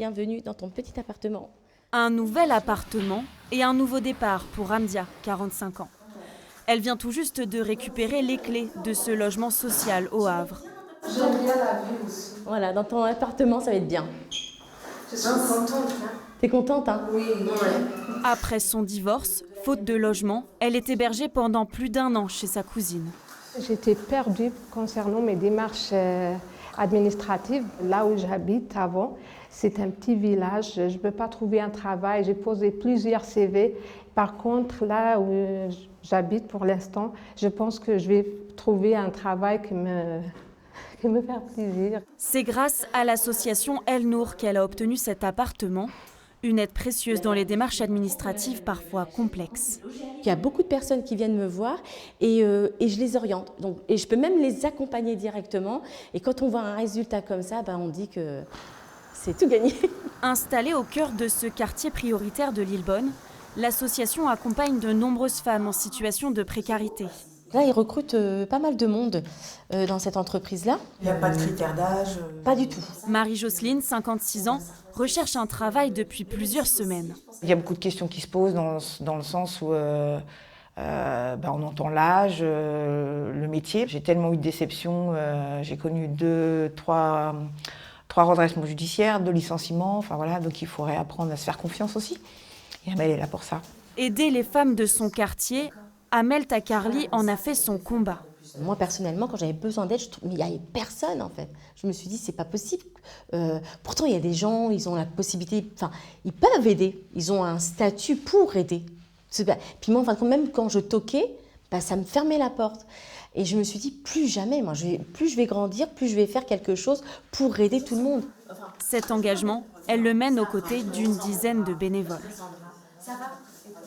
bienvenue dans ton petit appartement. Un nouvel appartement et un nouveau départ pour Ramdia, 45 ans. Elle vient tout juste de récupérer les clés de ce logement social au Havre. J'aime bien la vue aussi. Voilà, dans ton appartement, ça va être bien. Je suis contente. Hein. T'es contente, hein? Oui, ouais. Après son divorce, faute de logement, elle est hébergée pendant plus d'1 an chez sa cousine. J'étais perdue concernant mes démarches administratives. Là où j'habite avant, c'est un petit village. Je ne peux pas trouver un travail. J'ai posé plusieurs CV. Par contre, là où j'habite pour l'instant, je pense que je vais trouver un travail qui me fait plaisir. C'est grâce à l'association El Nour qu'elle a obtenu cet appartement. Une aide précieuse dans les démarches administratives parfois complexes. Il y a beaucoup de personnes qui viennent me voir et je les oriente. Donc, et je peux même les accompagner directement. Et quand on voit un résultat comme ça, on dit que c'est tout gagné. Installée au cœur de ce quartier prioritaire de Lillebonne, l'association accompagne de nombreuses femmes en situation de précarité. Là, ils recrutent pas mal de monde dans cette entreprise-là. Il n'y a pas de critères d'âge. Pas du tout. Marie-Jocelyne, 56 ans, recherche un travail depuis plusieurs semaines. Il y a beaucoup de questions qui se posent dans le sens où on entend l'âge, le métier. J'ai tellement eu de déceptions. J'ai connu 3 redressements judiciaires, 2 licenciements. Enfin voilà, donc il faudrait apprendre à se faire confiance aussi. Et Amel est là pour ça. Aider les femmes de son quartier, Amel Takarly en a fait son combat. Moi, personnellement, quand j'avais besoin d'aide, il n'y avait personne, en fait. Je me suis dit, c'est pas possible. Pourtant, il y a des gens, ils ont la possibilité... Enfin, ils peuvent aider. Ils ont un statut pour aider. Puis moi, même quand je toquais, ça me fermait la porte. Et je me suis dit, plus jamais, plus je vais grandir, plus je vais faire quelque chose pour aider tout le monde. Cet engagement, elle le mène aux côtés d'une dizaine de bénévoles.